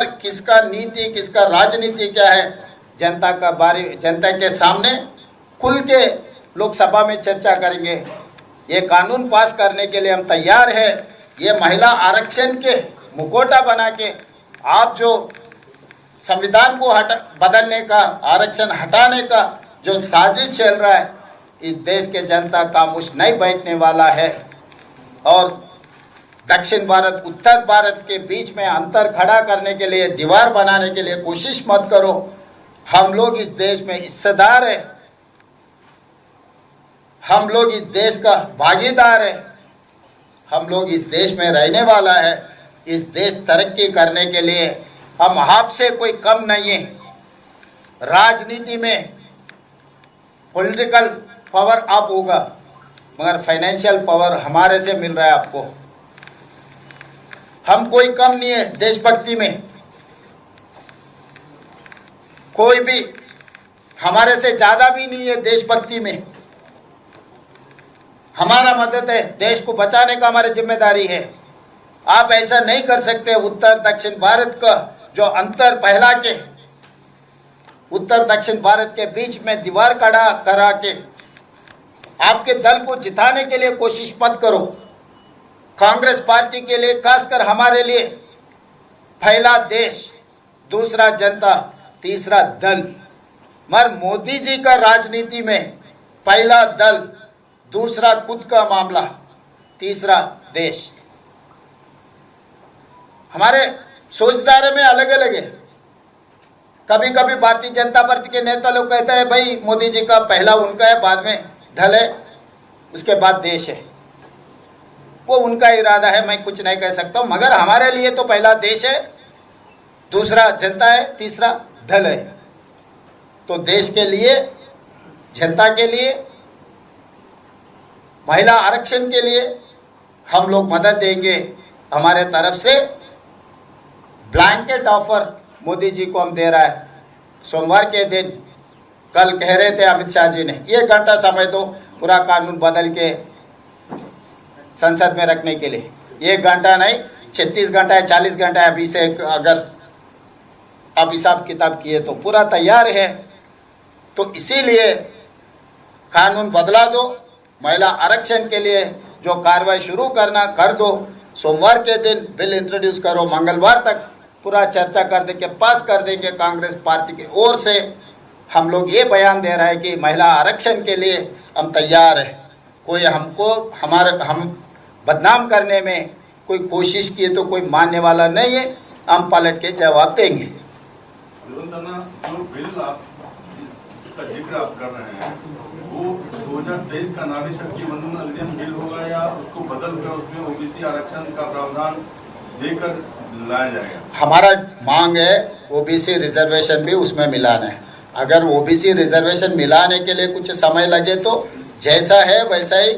किसका नीति, किसका राजनीति क्या है, जनता के सामने खुल के लोकसभा में चर्चा करेंगे। ये कानून पास करने के लिए हम तैयार है। ये महिला आरक्षण के मुखौटा बना के आप जो संविधान को बदलने का, आरक्षण हटाने का जो साजिश चल रहा है, इस देश के जनता का मुँह नहीं बैठने वाला है। और दक्षिण भारत उत्तर भारत के बीच में अंतर खड़ा करने के लिए, दीवार बनाने के लिए कोशिश मत करो। हम लोग इस देश में हिस्सेदार है, हम लोग इस देश का भागीदार है, हम लोग इस देश में रहने वाला है। इस देश तरक्की करने के लिए हम आपसे कोई कम नहीं है। राजनीति में पॉलिटिकल पावर आप होगा, मगर फाइनेंशियल पावर हमारे से मिल रहा है आपको। हम कोई कम नहीं है देशभक्ति में, कोई भी हमारे से ज्यादा भी नहीं है देशभक्ति में। हमारा मदद है, देश को बचाने का हमारी जिम्मेदारी है। आप ऐसा नहीं कर सकते। उत्तर दक्षिण भारत का जो अंतर फैला के, उत्तर दक्षिण भारत के बीच में दीवार खड़ा करा के आपके दल को जिताने के लिए कोशिश मत करो। कांग्रेस पार्टी के लिए, खासकर हमारे लिए, पहला देश, दूसरा जनता, तीसरा दल। मगर मोदी जी का राजनीति में पहला दल, दूसरा खुद का मामला, तीसरा देश। हमारे सोचधारा में अलग अलग है। कभी कभी भारतीय जनता पार्टी के नेता लोग कहते हैं भाई मोदी जी का पहला उनका है, बाद में दल है, उसके बाद देश है। वो उनका इरादा है, मैं कुछ नहीं कह सकता हूं। मगर हमारे लिए तो पहला देश है, दूसरा जनता है, तीसरा दल है। तो देश के लिए, जनता के लिए, महिला आरक्षण के लिए हम लोग मदद देंगे। हमारे तरफ से ब्लैंकेट ऑफर मोदी जी को हम दे रहा है। सोमवार के दिन, कल कह रहे थे अमित शाह जी ने 1 घंटा समय दो पूरा कानून बदल के संसद में रखने के लिए। 1 घंटा नहीं, 36 घंटा है, 40 घंटा है। अभी से अगर आप हिसाब किताब किए तो पूरा तैयार है। तो इसीलिए कानून बदला दो, महिला आरक्षण के लिए जो कार्रवाई शुरू करना कर दो। सोमवार के दिन बिल इंट्रोड्यूस करो, मंगलवार तक पूरा चर्चा कर देंगे, पास कर देंगे। कांग्रेस पार्टी की ओर से हम लोग ये बयान दे रहे हैं कि महिला आरक्षण के लिए हम तैयार है। कोई हम बदनाम करने में कोई कोशिश किए तो कोई मानने वाला नहीं है। हम पलट के जवाब देंगे। जो बिल का जिक्र आप कर रहे हैं वो 2023 का नारी शक्ति वंदन अधिनियम बिल होगा या उसको बदल कर उसमें ओबीसी आरक्षण का प्रावधान देकर लाया जाएगा? हमारा मांग है ओबीसी रिजर्वेशन भी उसमें मिलाना है। अगर ओबीसी रिजर्वेशन मिलाने के लिए कुछ समय लगे तो जैसा है वैसा ही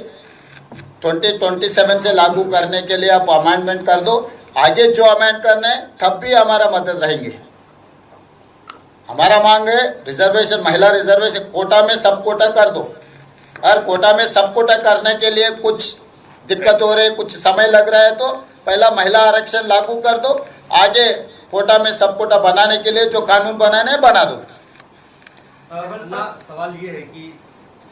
2027 से लागू करने के लिए आप अमेंडमेंट कर दो। आगे जो अमेंड करना है तब भी हमारा मदद रहेंगे। हमारा मांग है रिजर्वेशन, महिला रिजर्वेशन, कोटा में सब कोटा कर दो। और कोटा में सब कोटा करने के लिए कुछ दिक्कत हो रही है, कुछ समय लग रहा है, तो पहला महिला आरक्षण लागू कर दो। आगे कोटा में सब कोटा बनाने के लिए जो कानून बनाना है बना दो। सवाल ये है कि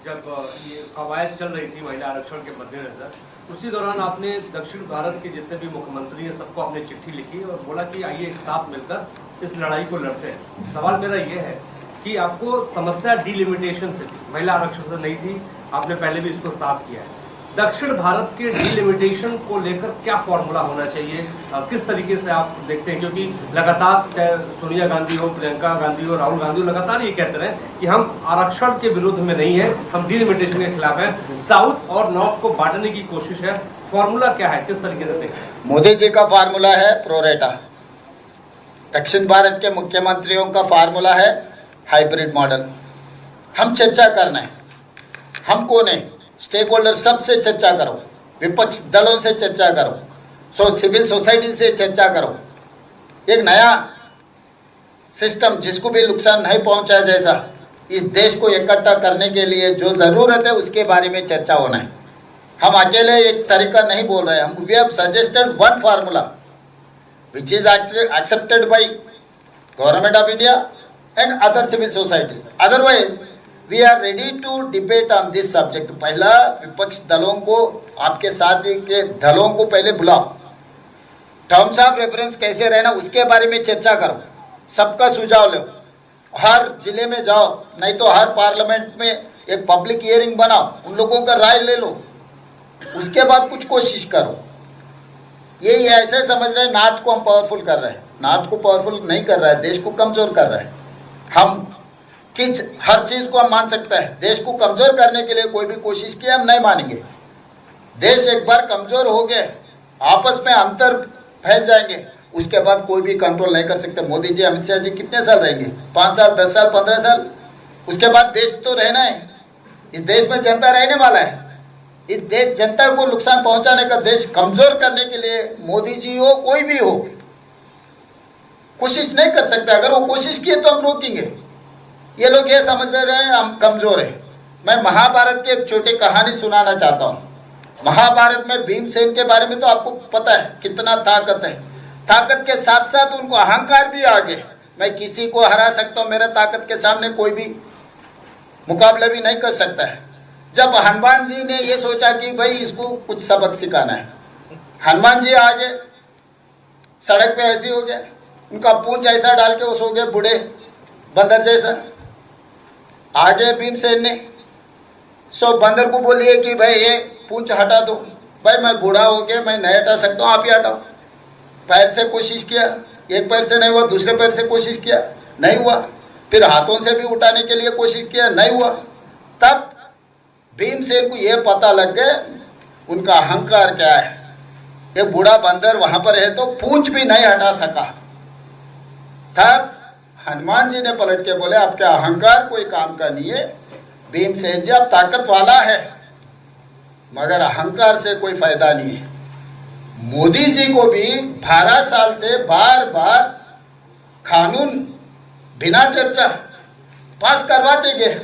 जब ये कवायद चल रही थी महिला आरक्षण के मद्देनजर, उसी दौरान आपने दक्षिण भारत के जितने भी मुख्यमंत्री हैं सबको आपने चिट्ठी लिखी और बोला कि आइए एक साथ मिलकर इस लड़ाई को लड़ते हैं। सवाल मेरा ये है कि आपको समस्या डिलिमिटेशन से थी, महिला आरक्षण से नहीं थी। आपने पहले भी इसको साफ किया है। दक्षिण भारत के डिलिमिटेशन को लेकर क्या फॉर्मूला होना चाहिए, किस तरीके से आप देखते हैं? क्योंकि लगातार चाहे सोनिया गांधी हो, प्रियंका गांधी हो, राहुल गांधी हो, लगातार ये कहते रहे कि हम आरक्षण के विरुद्ध में नहीं है, हम डिलिमिटेशन के खिलाफ हैं। साउथ और नॉर्थ को बांटने की कोशिश है। फॉर्मूला क्या है, किस तरीके से देखते हैं? मोदी जी का फार्मूला है प्रोरेटा, दक्षिण भारत के मुख्यमंत्रियों का फार्मूला है हाइब्रिड मॉडल। हम चर्चा करना है, हम कौन है, स्टेक होल्डर सबसे चर्चा करो, विपक्ष दलों से चर्चा करो, सिविल सोसाइटी से चर्चा करो। एक नया सिस्टम जिसको भी नुकसान नहीं पहुंचा जैसा इस देश को इकट्ठा करने के लिए जो ज़रूरत है उसके बारे में चर्चा होना है। हम अकेले एक तरीका नहीं बोल रहे हैं, हम we have suggested one formula which is actually accepted by Government of India and other civil societies. Otherwise, we are ready to debate on this subject. पहला विपक्ष दलों को, आपके साथी के दलों को पहले बुलाओ, टर्म्स ऑफ रेफरेंस कैसे रहना उसके बारे में चर्चा करो, सबका सुझाव लो, हर जिले में जाओ, नहीं तो हर पार्लियामेंट में एक पब्लिक हियरिंग बनाओ, उन लोगों का राय ले लो, उसके बाद कुछ कोशिश करो। ये ऐसे समझ रहे हैं नाट को हम पावरफुल कर रहे हैं, नाट को पावरफुल नहीं कर रहा है, देश को कमजोर कर रहा है। हम किस हर चीज को हम मान सकते हैं, देश को कमजोर करने के लिए कोई भी कोशिश की हम नहीं मानेंगे। देश एक बार कमजोर हो गए, आपस में अंतर फैल जाएंगे, उसके बाद कोई भी कंट्रोल नहीं कर सकते। मोदी जी, अमित शाह जी कितने साल रहेंगे? 5 साल, 10 साल, 15 साल, उसके बाद देश तो रहना है। इस देश में जनता रहने वाला है। इस देश जनता को नुकसान पहुंचाने का, देश कमजोर करने के लिए मोदी जी हो, कोई भी हो, कोशिश नहीं कर सकता। अगर वो कोशिश किए तो हम रोकेंगे। ये लोग ये समझ रहे हैं हम कमजोर है। मैं महाभारत की एक छोटी कहानी सुनाना चाहता हूँ। महाभारत में भीमसेन के बारे में तो आपको पता है कितना ताकत है। ताकत के साथ साथ उनको अहंकार भी आ गए, मैं किसी को हरा सकता हूँ, मेरा ताकत के सामने कोई भी मुकाबला भी नहीं कर सकता है। जब हनुमान जी ने ये सोचा कि भाई इसको कुछ सबक सिखाना है, हनुमान जी आगे सड़क पे ऐसे हो गया, उनका पूंछ ऐसा डाल के वो सो गए बूढ़े बंदर जैसा। आगे भीमसेन ने सो बंदर को बोलिए कि भाई ये पूंछ हटा दो, भाई मैं बूढ़ा हो गया, मैं नहीं हटा सकता हूँ, आप ही हटाओ। पैर से कोशिश किया, एक पैर से नहीं हुआ, दूसरे पैर से कोशिश किया, नहीं हुआ, फिर हाथों से भी उठाने के लिए कोशिश किया, नहीं हुआ। तब भीमसेन को यह पता लग गया उनका अहंकार क्या है। ये बूढ़ा बंदर वहां पर है तो पूंछ भी नहीं हटा सका। तब हनुमान जी ने पलट के बोले आपके अहंकार कोई काम का नहीं है भीमसेन जी, आप ताकत वाला है मगर अहंकार से कोई फायदा नहीं है। मोदी जी को भी 12 साल से बार बार कानून बिना चर्चा पास करवाते गए।